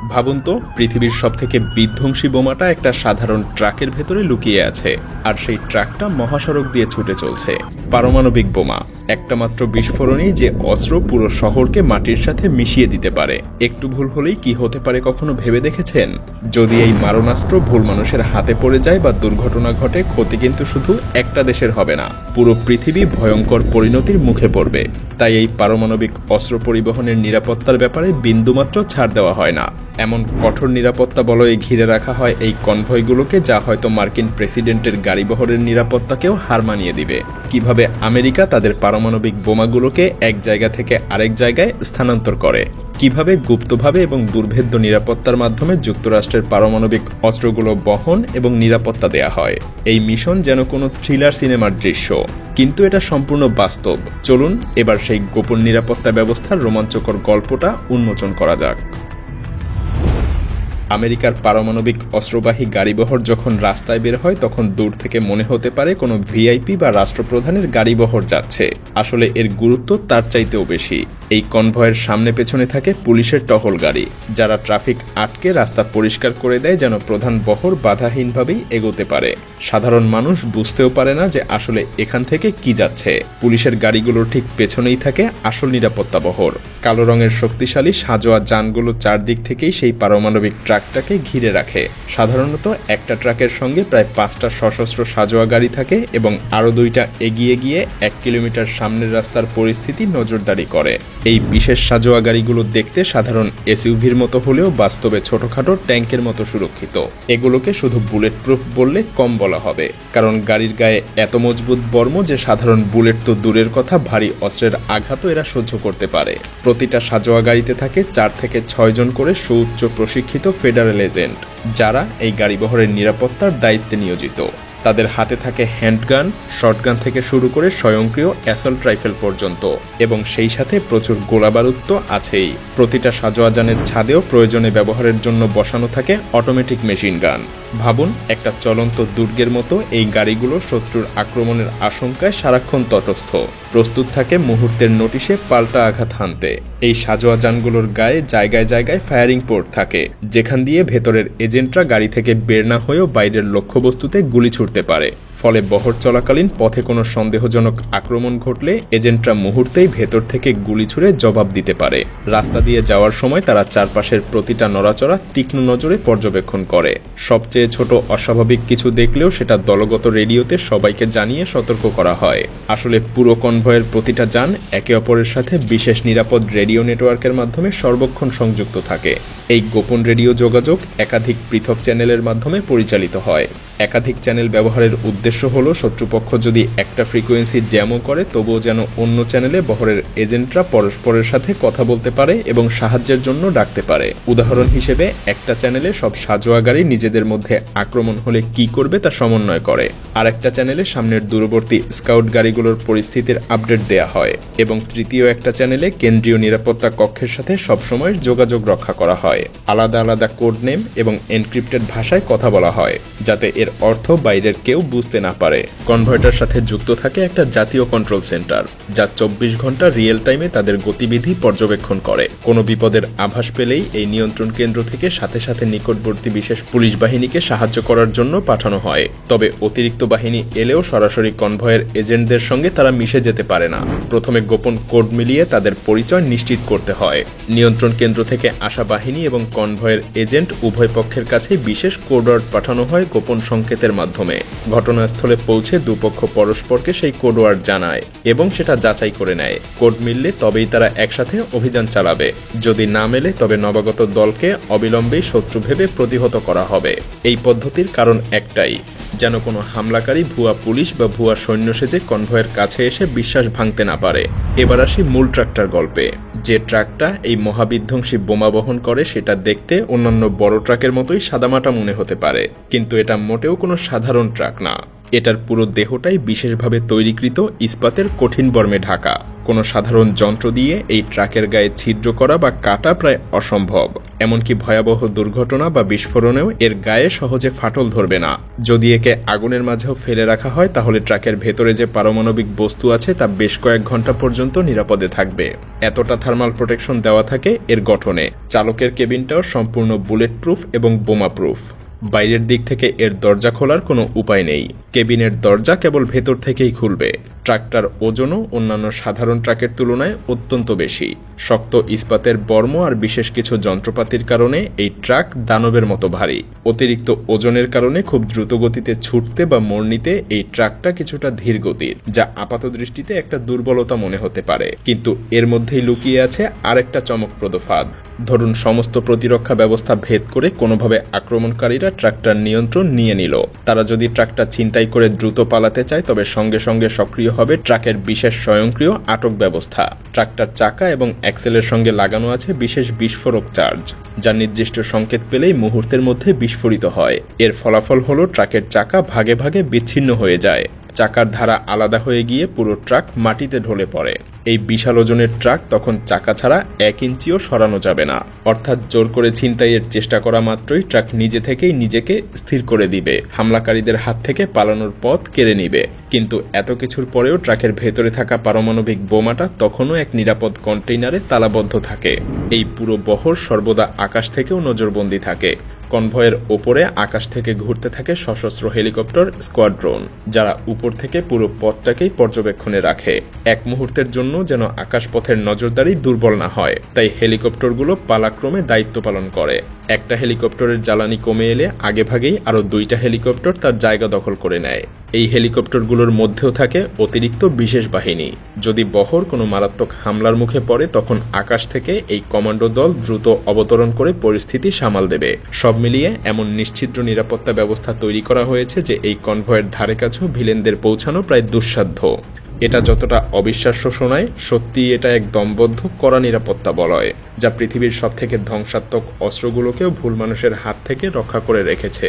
ভাবুন তো, পৃথিবীর সবথেকে বিধ্বংসী বোমাটা একটা সাধারণ ট্রাকের ভেতরে লুকিয়ে আছে, আর সেই ট্রাকটা মহাসড়ক দিয়ে ছুটে চলছে। পারমাণবিক বোমা, একটা মাত্র বিস্ফোরণেই যে অস্ত্র পুরো শহরকে মাটির সাথে মিশিয়ে দিতে পারে। একটু ভুল হলেই কি হতে পারে কখনো ভেবে দেখেছেন? যদি এই মারণাস্ত্র ভুল মানুষের হাতে পড়ে যায় বা দুর্ঘটনা ঘটে, ক্ষতি কিন্তু শুধু একটা দেশের হবে না, পুরো পৃথিবী ভয়ঙ্কর পরিণতির মুখে পড়বে। তাই এই পারমাণবিক অস্ত্র পরিবহনের নিরাপত্তার ব্যাপারে বিন্দুমাত্র ছাড় দেওয়া হয় না। এমন কঠোর নিরাপত্তা বলয়ে ঘিরে রাখা হয় এই কনভয়গুলোকে, যা হয়তো মার্কিন প্রেসিডেন্টের গাড়িবহরের নিরাপত্তাকেও হার মানিয়ে দিবে। কিভাবে আমেরিকা তাদের পারমাণবিক বোমাগুলোকে এক জায়গা থেকে আরেক জায়গায় স্থানান্তর করে, কিভাবে গুপ্তভাবে এবং দুর্ভেদ্য নিরাপত্তার মাধ্যমে যুক্তরাষ্ট্রের পারমাণবিক অস্ত্রগুলো বহন এবং নিরাপত্তা দেয়া হয়। এই মিশন যেন কোনো থ্রিলার সিনেমার দৃশ্য, কিন্তু এটা সম্পূর্ণ বাস্তব। চলুন এবার সেই গোপন নিরাপত্তা ব্যবস্থার রোমাঞ্চকর গল্পটা উন্মোচন করা যাক। আমেরিকার পারমাণবিক অস্ত্রবাহী গাড়িবহর যখন রাস্তায় বের হয়, তখন দূর থেকে মনে হতে পারে কোনো ভিআইপি বা রাষ্ট্রপ্রধানের গাড়িবহর যাচ্ছে। আসলে এর গুরুত্ব তার চাইতেও বেশি। এই কনভয়ের সামনে পেছনে থাকে পুলিশের টহল গাড়ি, যারা ট্রাফিক আটকে রাস্তা পরিষ্কার করে দেয় যেন প্রধান বহর বাধাহীনভাবেই এগোতে পারে। সাধারণ মানুষ বুঝতেও পারে না যে আসলে এখান থেকে কি যাচ্ছে। পুলিশের গাড়িগুলোর ঠিক পেছনেই থাকে আসল নিরাপত্তা বহর। কালো রঙের শক্তিশালী সাজোয়া যানগুলো চারদিক থেকেই সেই পারমাণবিক ট্রাকটাকে ঘিরে রাখে। সাধারণত একটা ট্রাকের সঙ্গে প্রায় 5টা সশস্ত্র সাজোয়া গাড়ি থাকে এবং আরও 2টা এগিয়ে গিয়ে 1 কিলোমিটার সামনের রাস্তার পরিস্থিতি নজরদারি করে। এই বিশেষ সাজোয়া গাড়িগুলো দেখতে সাধারণ এসইউভির মতো হলেও বাস্তবে ছোটখাটো ট্যাঙ্কের মতো সুরক্ষিত। এগুলোকে শুধু বুলেট প্রুফ বললে কম বলা হবে, কারণ গাড়ির গায়ে এত মজবুত বর্ম যে সাধারণ বুলেট তো দূরের কথা, ভারী অস্ত্রের আঘাতও এরা সহ্য করতে পারে। প্রতিটা সাজোয়া গাড়িতে থাকে 4 থেকে 6 জন করে সুউচ্চ প্রশিক্ষিত ফেডারেল এজেন্ট, যারা এই গাড়িবহরের নিরাপত্তার দায়িত্বে নিয়োজিত। তাদের হাতে থাকে হ্যান্ডগান, শটগান থেকে শুরু করে স্বয়ংক্রিয় অ্যাসল্ট রাইফেল পর্যন্ত, এবং সেই সাথে প্রচুর গোলাবারুদ তো আছেই। প্রতিটা সাজোয়া যানের ছাদেও প্রয়োজনে ব্যবহারের জন্য বসানো থাকে অটোমেটিক মেশিন গান। ভাবুন, একটা চলন্ত দুর্গের মতো এই গাড়িগুলো শত্রুর আক্রমণের আশঙ্কায় সারাক্ষণ তটস্থ, প্রস্তুত থাকে মুহূর্তের নোটিশে পাল্টা আঘাত হানতে। এই সাজোয়া যানগুলোর গায়ে জায়গায় জায়গায় ফায়ারিং পোর্ট থাকে, যেখান দিয়ে ভেতরের এজেন্টরা গাড়ি থেকে বের না হয়েও বাইরের লক্ষ্যবস্তুতে গুলি ছুড়তে পারে। ফলে বহর চলাকালীন পথে কোনো সন্দেহজনক আক্রমণ ঘটলে এজেন্টরা মুহূর্তেই ভেতর থেকে গুলি ছুড়ে জবাব দিতে পারে। রাস্তা দিয়ে যাওয়ার সময় তারা চারপাশের প্রতিটা নড়াচড়া তীক্ষ্ণ নজরে পর্যবেক্ষণ করে। সবচেয়ে ছোট অস্বাভাবিক কিছু দেখলেও সেটা দলগত রেডিওতে সবাইকে জানিয়ে সতর্ক করা হয়। আসলে পুরো কনভয়ের প্রতিটা যান একে অপরের সাথে বিশেষ নিরাপদ রেডিও নেটওয়ার্কের মাধ্যমে সর্বক্ষণ সংযুক্ত থাকে। এই গোপন রেডিও যোগাযোগ একাধিক পৃথক চ্যানেলের মাধ্যমে পরিচালিত হয়। একাধিক চ্যানেল ব্যবহারের উদ্দেশ্য হলো শত্রুপক্ষ যদি একটা ফ্রিকোয়েন্সি জ্যামও করে, তবুও যেন অন্য চ্যানেলে বহরের এজেন্টরা পরস্পরের সাথে কথা বলতে পারে এবং সাহায্যের জন্য ডাকতে পারে। উদাহরণ হিসেবে, একটা চ্যানেলে সব সাজোয়া গাড়ি নিজেদের মধ্যে আক্রমণ হলে কি করবে তা সমন্বয় করে, আর একটা চ্যানেলে সামনের দূরবর্তী স্কাউট গাড়িগুলোর পরিস্থিতির আপডেট দেয়া হয়, এবং তৃতীয় একটা চ্যানেলে কেন্দ্রীয় নিরাপত্তা কক্ষের সাথে সবসময় যোগাযোগ রক্ষা করা হয়। আলাদা আলাদা কোড নেম এবং এনক্রিপ্টেড ভাষায় কথা বলা হয়, যাতে এর অর্থ বাইরের কেউ বুঝতে না পারে। কনভয়টার সাথে যুক্ত থাকে একটা জাতীয় কন্ট্রোল সেন্টার, যা 24 ঘন্টা রিয়েল টাইমে তাদের গতিবিধি পর্যবেক্ষণ করে। কোনো বিপদের আভাস পেলেই এই নিয়ন্ত্রণ কেন্দ্র থেকে সাথে সাথে নিকটবর্তী বিশেষ পুলিশ বাহিনীকে সাহায্য করার জন্য পাঠানো হয়। তবে অতিরিক্ত বাহিনী এলেও সরাসরি কনভয়ের এজেন্টদের সঙ্গে তারা মিশে যেতে পারে না। প্রথমে গোপন কোড মিলিয়ে তাদের পরিচয় নিশ্চিত করতে হয়। নিয়ন্ত্রণ কেন্দ্র থেকে আসা বাহিনী এবং কনভয়ের এজেন্ট উভয় পক্ষের কাছে বিশেষ কোড ওয়ার্ড পাঠানো হয় গোপন সংকেতের মাধ্যমে। ঘটনাস্থলে পৌঁছে দুপক্ষ পরস্পরকে সেই কোড ওয়ার্ড জানায় এবং সেটা যাচাই করে নেয়। কোড মিললে তবেই তারা একসাথে অভিযান চালাবে। যদি না মেলে তবে নবাগত দলকে অবিলম্বেই শত্রু ভেবে প্রতিহত করা হবে। এই পদ্ধতির কারণ একটাই, যেন কোনো হামলাকারী ভুয়া পুলিশ বা ভুয়া সৈন্য সেজে কনভয়ের কাছে এসে বিশ্বাস ভাঙতে না পারে। এবার আসি মূল ট্রাকটার গল্পে। যে ট্রাকটা এই মহাবিধ্বংসী বোমা বহন করে, সেটা দেখতে অন্যান্য বড় ট্রাকের মতোই সাদামাটা মনে হতে পারে, কিন্তু এটা মোট মোটেও কোনো সাধারণ ট্রাক না। এটার পুরো দেহটাই বিশেষভাবে তৈরিকৃত ইস্পাতের কঠিন বর্মে ঢাকা। কোনো সাধারণ যন্ত্র দিয়ে এই ট্রাকের গায়ে ছিদ্র করা বা কাটা প্রায় অসম্ভব। এমনকি ভয়াবহ দুর্ঘটনা বা বিস্ফোরণেও এর গায়ে সহজে ফাটল ধরবে না। যদি একে আগুনের মাঝেও ফেলে রাখা হয় তাহলে ট্রাকের ভেতরে যে পারমাণবিক বস্তু আছে তা বেশ কয়েক ঘন্টা পর্যন্ত নিরাপদে থাকবে। এতটা থার্মাল প্রোটেকশন দেওয়া থাকে এর গঠনে। চালকের কেবিনটাও সম্পূর্ণ বুলেট প্রুফ এবং বোমা প্রুফ। বাইরের দিক থেকে এর দরজা খোলার কোনো উপায় নেই। কেবিনের দরজা কেবল ভেতর থেকেই খুলবে। ট্রাকটার ওজনও অন্যান্য সাধারণ ট্রাকের তুলনায় অত্যন্ত বেশি। শক্ত ইস্পাতের বর্ম আর বিশেষ কিছু যন্ত্রপাতির কারণে এই ট্রাক দানবের মতো ভারী। অতিরিক্ত ওজনের কারণে খুব দ্রুত গতিতে ছুটতে বা মোড় নিতে এই ট্রাকটা কিছুটা ধীর গতির, যা আপাত দৃষ্টিতে একটা দুর্বলতা মনে হতে পারে। কিন্তু এর মধ্যেই লুকিয়ে আছে আরেকটা চমকপ্রদ ফাঁদ। ধরুন সমস্ত প্রতিরক্ষা ব্যবস্থা ভেদ করে কোনোভাবে আক্রমণকারীরা ট্রাকটার নিয়ন্ত্রণ নিয়ে নিল। তারা যদি ট্রাকটা ছিনতাই করে দ্রুত পালাতে চায় তবে সঙ্গে সঙ্গে সক্রিয় হবে ট্রাকের বিশেষ স্বয়ংক্রিয় আটক ব্যবস্থা। ট্রাকটার চাকা এবং অ্যাক্সেলের সঙ্গে লাগানো আছে বিশেষ বিস্ফোরক চার্জ, যা নির্দিষ্ট সংকেত পেলেই মুহূর্তের মধ্যে বিস্ফোরিত হয়। এর ফলাফল হলো ট্রাকের চাকা ভাগে ভাগে বিচ্ছিন্ন হয়ে যায়। চাকার ধারা আলাদা হয়ে গিয়ে পুরো ট্রাক মাটিতে ঢলে পড়ে। এই বিশাল ওজনের ট্রাক তখন চাকা ছাড়া 1 ইঞ্চিও সরানো যাবে না। অর্থাৎ জোর করে ছিনতাইয়ের চেষ্টা করা মাত্রই ট্রাক নিজে থেকেই নিজেকে স্থির করে দিবে, হামলাকারীদের হাত থেকে পালানোর পথ কেড়ে নিবে। কিন্তু এত কিছুর পরেও ট্রাকের ভেতরে থাকা পারমাণবিক বোমাটা তখনও এক নিরাপদ কন্টেইনারে তালাবদ্ধ থাকে। এই পুরো বহর সর্বদা আকাশ থেকেও নজরবন্দি থাকে। কনভয়ের ওপরে আকাশ থেকে ঘুরতে থাকে সশস্ত্র হেলিকপ্টার স্কোয়াড্রন, যারা উপর থেকে পুরো পথটাকেই পর্যবেক্ষণে রাখে। এক মুহূর্তের জন্য যেন আকাশপথের নজরদারি দুর্বল না হয়, তাই হেলিকপ্টারগুলো পালাক্রমে দায়িত্ব পালন করে। একটা হেলিকপ্টারের জ্বালানি কমে এলে আগেভাগেই আরো 2টা হেলিকপ্টার তার জায়গা দখল করে নেয়। এই হেলিকপ্টারগুলোর মধ্যেও থাকে অতিরিক্ত বিশেষ বাহিনী। যদি বহর কোনো মারাত্মক হামলার মুখে পড়ে তখন আকাশ থেকে এই কমান্ডো দল দ্রুত অবতরণ করে পরিস্থিতি সামাল দেবে। সব মিলিয়ে এমন নিশ্ছিদ্র নিরাপত্তা ব্যবস্থা তৈরি করা হয়েছে যে এই কনভয়ের ধারে কাছেও ভিলেনদের পৌঁছানো প্রায় দুঃসাধ্য। এটা যতটা অবিশ্বাস্য শোনায়, সত্যি এটা এক দমবদ্ধ কড়া নিরাপত্তা বলয়, যা পৃথিবীর সবথেকে ধ্বংসাত্মক অস্ত্রগুলোকেও ভুল মানুষের হাত থেকে রক্ষা করে রেখেছে।